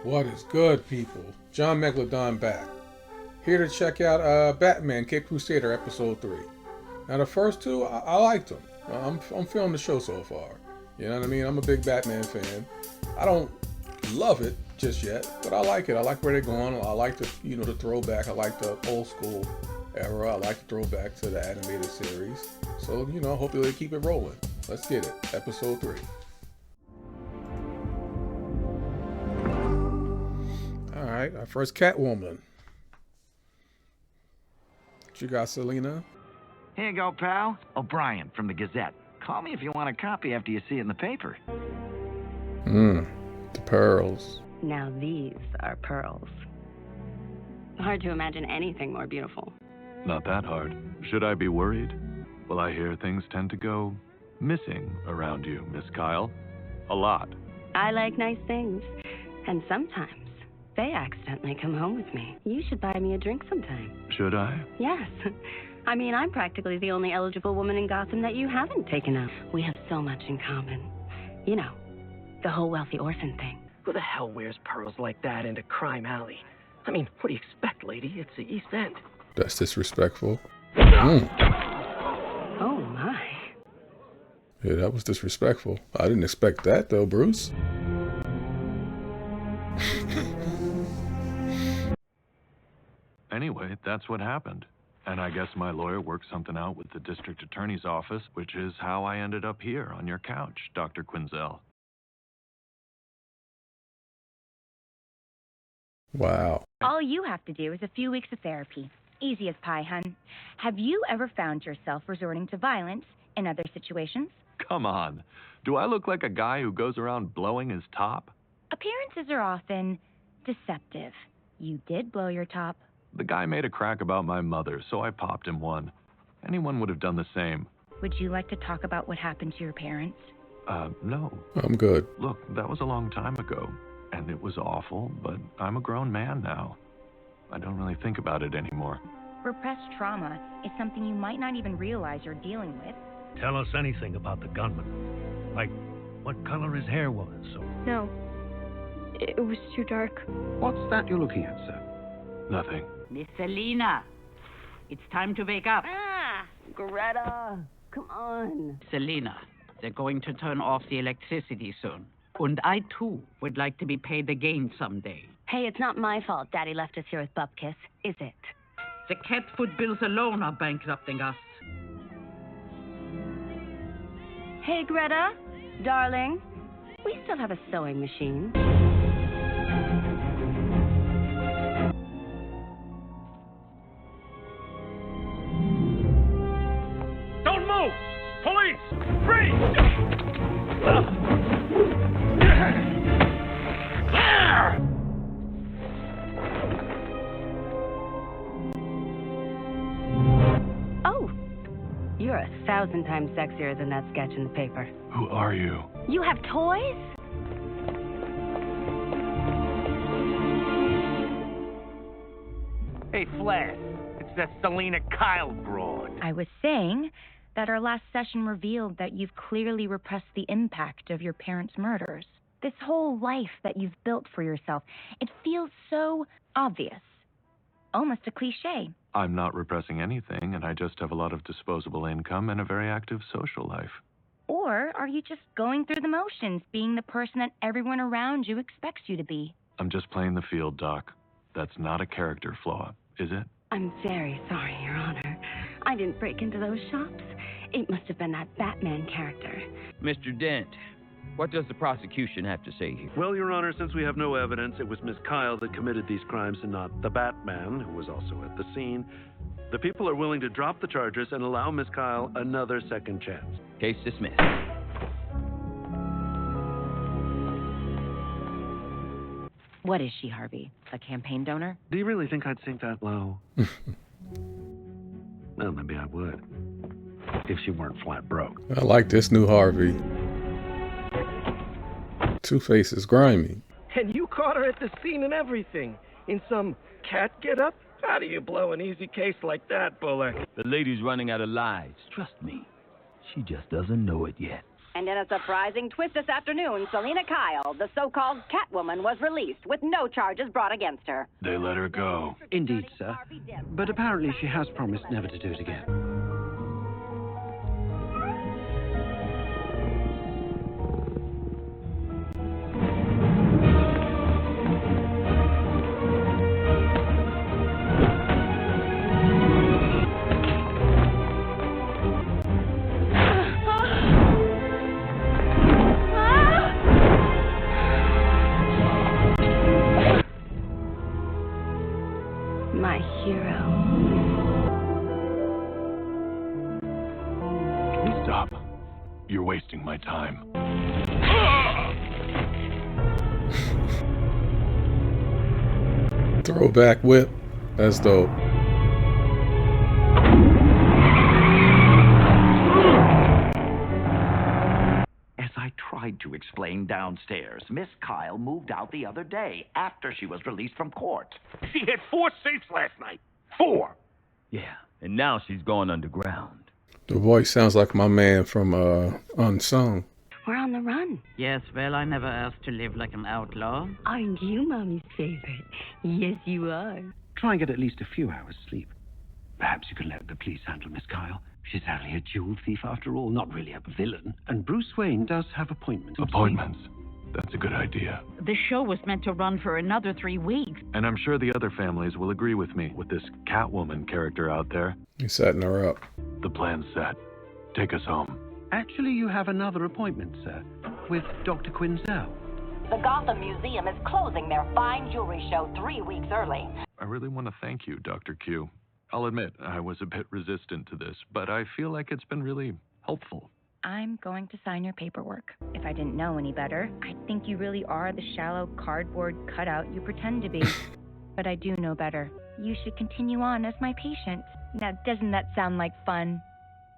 What is good, people? John Megalodon back. Here to check out Batman Cape Crusader Episode 3. Now, the first two, I liked them. I'm feeling the show so far. You know what I mean? I'm a big Batman fan. I don't love it just yet, but I like it. I like where they're going. I like the throwback. I like the old school era. I like the throwback to the animated series. So, hopefully they keep it rolling. Let's get it. Episode 3. Alright, our first Catwoman. What you got, Selina? Here you go, pal. O'Brien from the Gazette. Call me if you want a copy after you see it in the paper. The pearls. Now these are pearls. Hard to imagine anything more beautiful. Not that hard. Should I be worried? Well, I hear things tend to go missing around you, Miss Kyle. A lot. I like nice things. And sometimes they accidentally come home with me. You should buy me a drink sometime. Should I? Yes. I mean, I'm practically the only eligible woman in Gotham that you haven't taken up. We have so much in common. You know, the whole wealthy orphan thing. Who the hell wears pearls like that into Crime Alley? I mean, what do you expect, lady? It's the East End. That's disrespectful. Oh, my. Yeah, that was disrespectful. I didn't expect that, though, Bruce. Anyway, that's what happened. And I guess my lawyer worked something out with the district attorney's office, which is how I ended up here on your couch, Dr. Quinzel. Wow. All you have to do is a few weeks of therapy. Easy as pie, hun. Have you ever found yourself resorting to violence in other situations? Come on. Do I look like a guy who goes around blowing his top? Appearances are often deceptive. You did blow your top. The guy made a crack about my mother, so I popped him one. Anyone would have done the same. Would you like to talk about what happened to your parents? No. I'm good. Look, that was a long time ago, and it was awful, but I'm a grown man now. I don't really think about it anymore. Repressed trauma is something you might not even realize you're dealing with. Tell us anything about the gunman. Like, what color his hair was, or... No. It was too dark. What's that you're looking at, sir? Nothing. Miss Selina, it's time to wake up. Greta, come on. Selina, they're going to turn off the electricity soon. And I, too, would like to be paid again someday. Hey, it's not my fault Daddy left us here with Bupkis, is it? The cat food bills alone are bankrupting us. Hey, Greta, darling, we still have a sewing machine. Don't move! Police! Freeze! Oh, you're 1,000 times sexier than that sketch in the paper. Who are you? You have toys? Hey, Flash, it's that Selina Kyle broad. I was saying that our last session revealed that you've clearly repressed the impact of your parents' murders. This whole life that you've built for yourself, it feels so obvious. Almost a cliche. I'm not repressing anything, and I just have a lot of disposable income and a very active social life. Or are you just going through the motions, being the person that everyone around you expects you to be? I'm just playing the field, Doc. That's not a character flaw, is it? I'm very sorry, Your Honor. I didn't break into those shops. It must have been that Batman character. Mr. Dent, what does the prosecution have to say here? Well, Your Honor, since we have no evidence it was Miss Kyle that committed these crimes and not the Batman, who was also at the scene, the people are willing to drop the charges and allow Miss Kyle another second chance. Case dismissed. What is she, Harvey? A campaign donor? Do you really think I'd sink that low? Well, maybe I would. If she weren't flat broke. I like this new Harvey. Two-Face is grimy. And you caught her at the scene and everything. In some cat get-up? How do you blow an easy case like that, Bullock? The lady's running out of lies. Trust me. She just doesn't know it yet. And in a surprising twist this afternoon, Selena Kyle, the so-called Catwoman, was released with no charges brought against her. They let her go. Indeed, sir. But apparently she has promised never to do it again. My hero. Stop. You're wasting my time. Throwback whip. That's dope. As I tried to explain downstairs, Miss Kyle moved out the other day after she was released from court. She hit 4 safes last night. 4. Yeah, and now she's going underground. The voice sounds like my man from Unsung. We're on the run. Yes, well, I never asked to live like an outlaw. Aren't you Mommy's favorite? Yes, you are. Try and get at least a few hours sleep. Perhaps you can let the police handle Miss Kyle. She's only a jewel thief after all, not really a villain. And Bruce Wayne does have appointments. Appointments? That's a good idea. The show was meant to run for another 3 weeks. And I'm sure the other families will agree with me with this Catwoman character out there. He's setting her up. The plan's set. Take us home. Actually, you have another appointment, sir, with Dr. Quinzel. The Gotham Museum is closing their fine jewelry show 3 weeks early. I really want to thank you, Dr. Q. I'll admit I was a bit resistant to this, but I feel like it's been really helpful. I'm going to sign your paperwork. If I didn't know any better, I think you really are the shallow cardboard cutout you pretend to be. But I do know better. You should continue on as my patient. Now, doesn't that sound like fun?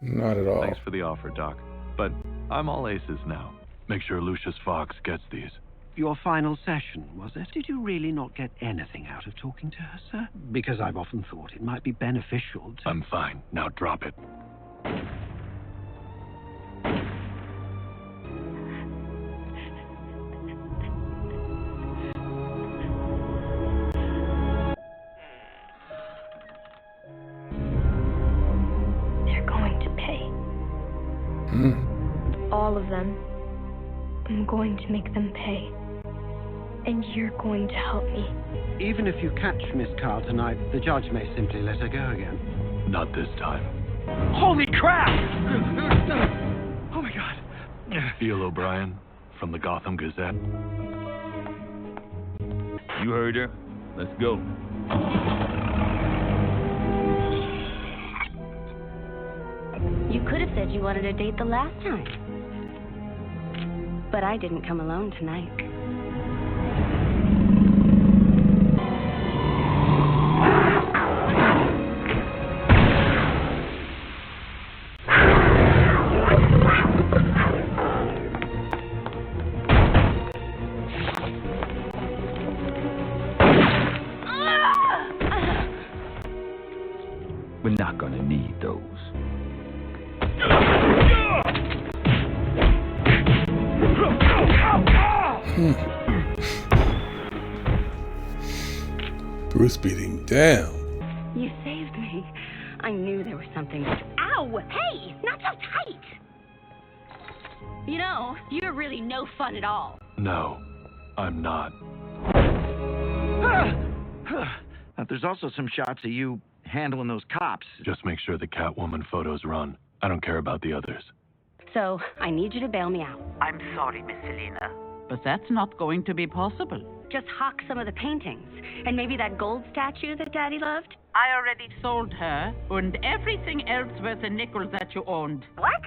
Not at all. Thanks for the offer, Doc. But I'm all aces now. Make sure Lucius Fox gets these. Your final session, was it? Did you really not get anything out of talking to her, sir? Because I've often thought it might be beneficial to... I'm fine. Now drop it. They're going to pay. All of them. I'm going to make them pay. And you're going to help me. Even if you catch Miss Kyle tonight, the judge may simply let her go again. Not this time. Holy crap! Oh my god. Theo O'Brien from the Gotham Gazette. You heard her. Let's go. You could have said you wanted a date the last time. But I didn't come alone tonight. We're not gonna need those. Bruce beating down. You saved me. I knew there was something. Ow! Hey! Not so tight! You know, you're really no fun at all. No, I'm not. There's also some shots of you handling those cops. Just make sure the Catwoman photos run. I don't care about the others. So, I need you to bail me out. I'm sorry, Miss Selena, but that's not going to be possible. Just hawk some of the paintings. And maybe that gold statue that Daddy loved? I already sold her, and everything else worth a nickel that you owned. What?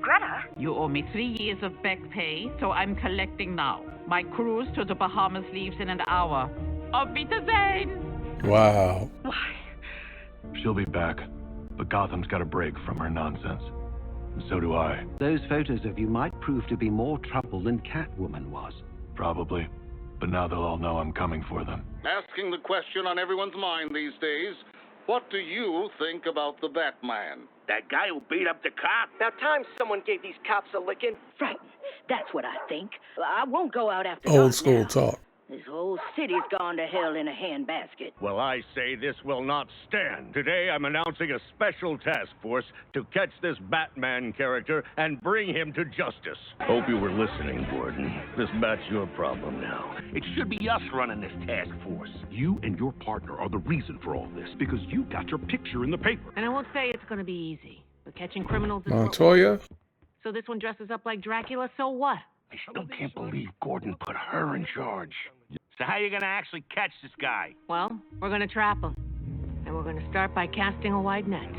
Greta? You owe me 3 years of back pay, so I'm collecting now. My cruise to the Bahamas leaves in an hour. Auf Wiedersehen! Wow. Why? She'll be back, but Gotham's got a break from her nonsense. And so do I. Those photos of you might prove to be more trouble than Catwoman was. Probably. But now they'll all know I'm coming for them. Asking the question on everyone's mind these days, What do you think about the Batman? That guy who beat up the cop? Now, time someone gave these cops a licking. Frank, that's what I think. I won't go out after Old dark school now. talk. This whole city's gone to hell in a handbasket. Well, I say this will not stand. Today, I'm announcing a special task force to catch this Batman character and bring him to justice. Hope you were listening, Gordon. This bat's your problem now. It should be us running this task force. You and your partner are the reason for all this, because you got your picture in the paper. And I won't say it's going to be easy, but catching criminals is... Montoya? So this one dresses up like Dracula, so what? I still can't believe Gordon put her in charge. So how are you going to actually catch this guy? Well, we're going to trap him. And we're going to start by casting a wide net.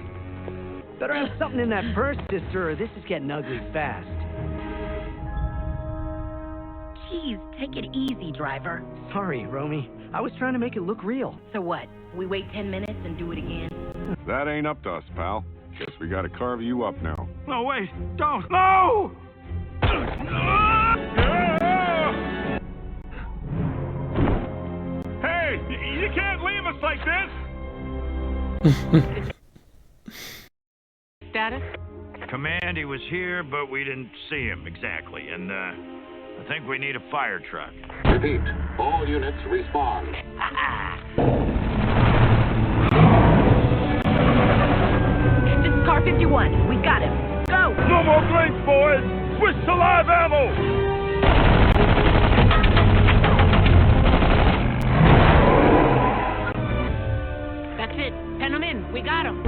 Better have something in that purse, sister, or this is getting ugly fast. Jeez, take it easy, driver. Sorry, Romy. I was trying to make it look real. So what? We wait 10 minutes and do it again? That ain't up to us, pal. Guess we gotta carve you up now. No, wait! Don't! No! Hey! You can't leave us like this! Status? Command, he was here, but we didn't see him exactly. And, I think we need a fire truck. Repeat, all units respond. This is Car 51. We got him. Go! No more drinks, boys! Switch to live ammo! That's it. Pen him in. We got him.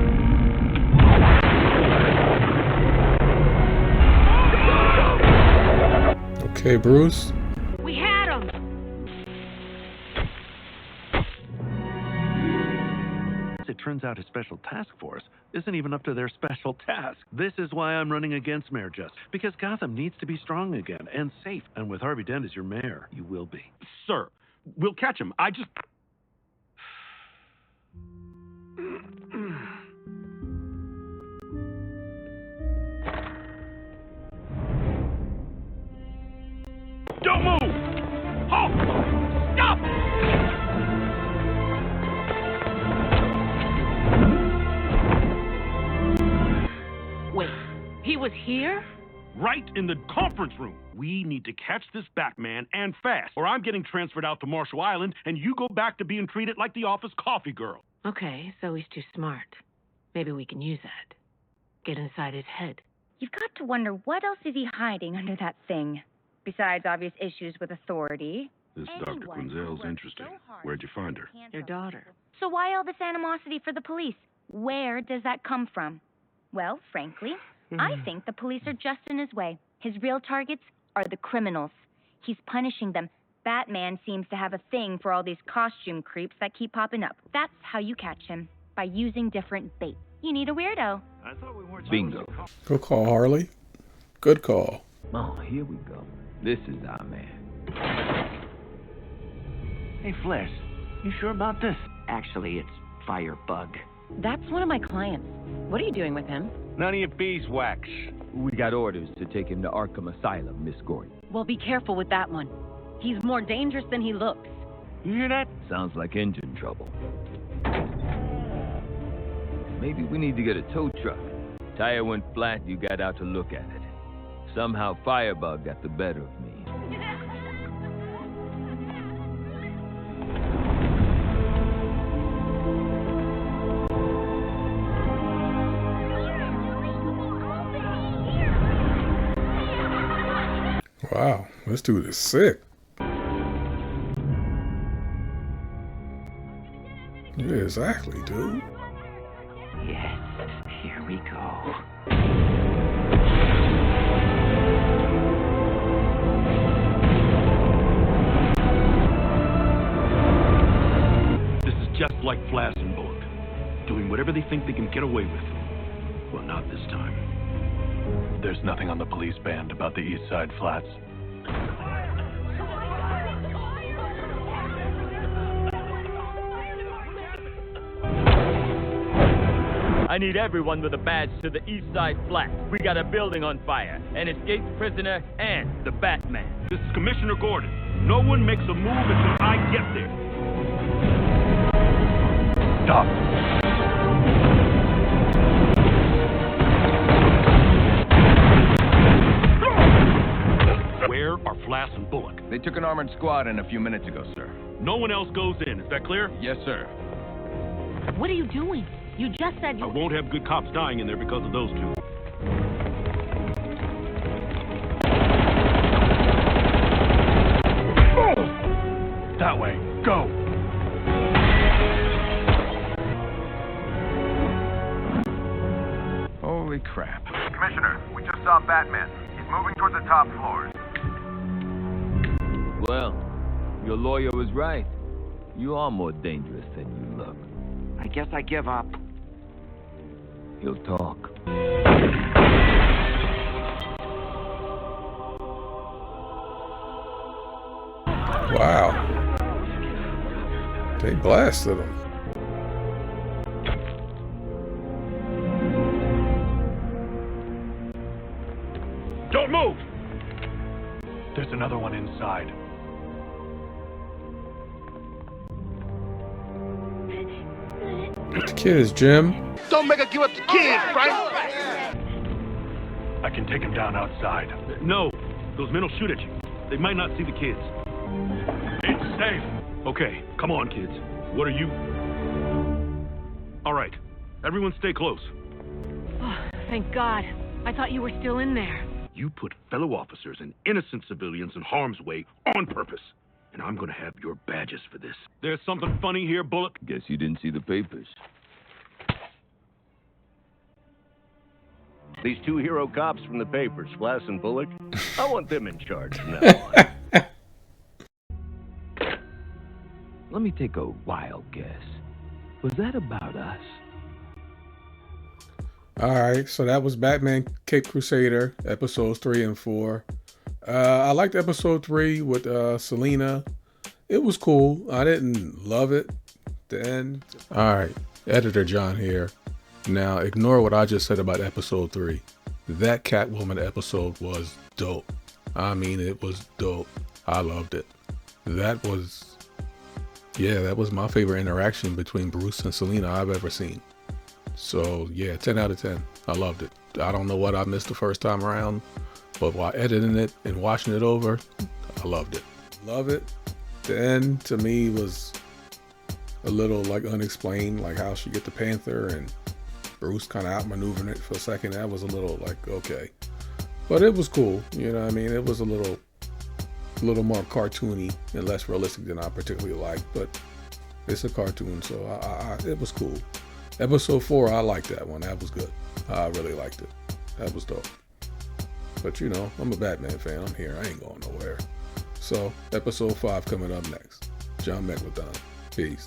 Okay, Bruce. We had him. It turns out his special task force isn't even up to their special task. This is why I'm running against Mayor Just, because Gotham needs to be strong again and safe. And with Harvey Dent as your mayor, you will be. Sir, we'll catch him. I just... Don't move! Halt! Stop! Wait, he was here? Right in the conference room. We need to catch this Batman, and fast, or I'm getting transferred out to Marshall Island, and you go back to being treated like the office coffee girl. Okay, so he's too smart. Maybe we can use that. Get inside his head. You've got to wonder what else is he hiding under that thing, besides obvious issues with authority. This Dr. Quinzel's interesting. Where'd you find her? Your daughter. So why all this animosity for the police? Where does that come from? Well, frankly, I think the police are just in his way. His real targets are the criminals. He's punishing them. Batman seems to have a thing for all these costume creeps that keep popping up. That's how you catch him, by using different bait. You need a weirdo. I thought we weren't... Bingo. Good call, Harley. Good call. Oh, here we go. This is our man. Hey, Flash, you sure about this? Actually, it's Firebug. That's one of my clients. What are you doing with him? None of your beeswax. We got orders to take him to Arkham Asylum, Miss Gordon. Well, be careful with that one. He's more dangerous than he looks. You hear that? Sounds like engine trouble. Maybe we need to get a tow truck. Tire went flat, you got out to look at it. Somehow Firebug got the better of me. Wow, this dude is sick. Yeah, exactly, dude. Yes, here we go. This is just like Flassenburg, doing whatever they think they can get away with. Well, not this time. There's nothing on the police band about the East Side Flats. I need everyone with a badge to the East Side Flat. We got a building on fire, an escaped prisoner, and the Batman. This is Commissioner Gordon. No one makes a move until I get there. Stop. They took an armored squad in a few minutes ago, sir. No one else goes in. Is that clear? Yes, sir. What are you doing? You just said you... I won't have good cops dying in there because of those two. That way. Go! Holy crap. Commissioner, we just saw Batman. He's moving towards the top floors. Well, your lawyer was right. You are more dangerous than you look. I guess I give up. He'll talk. Wow. They blasted him. Don't move! There's another one inside. The kid is Jim. Don't make her give up the kids, Frank! I can take him down outside. No. Those men will shoot at you. They might not see the kids. It's safe. Okay, come on, kids. What are you? All right. Everyone stay close. Oh, thank God. I thought you were still in there. You put fellow officers and innocent civilians in harm's way on purpose. And I'm gonna have your badges for this. There's something funny here, Bullock. Guess you didn't see the papers. These two hero cops from the papers, Flass and Bullock, I want them in charge from now on. Let me take a wild guess. Was that about us? Alright, so that was Batman Cape Crusader, episodes 3 and 4. I liked episode 3 with Selena. It was cool. I didn't love it. The end. Alright, Editor John here. Now, ignore what I just said about episode 3. That Catwoman episode was dope. I mean, it was dope. I loved it. That was my favorite interaction between Bruce and Selena I've ever seen. So, yeah, 10 out of 10. I loved it. I don't know what I missed the first time around, but while editing it and watching it over, I loved it. Love it. The end, to me, was a little, like, unexplained, like how she get the Panther and Bruce kind of outmaneuvering it for a second. That was a little, like, okay. But it was cool, you know what I mean? It was a little more cartoony and less realistic than I particularly liked, but it's a cartoon, so it was cool. Episode 4, I liked that one. That was good. I really liked it. That was dope. But you know, I'm a Batman fan. I'm here. I ain't going nowhere. So, episode 5 coming up next. John Megalodon. Peace.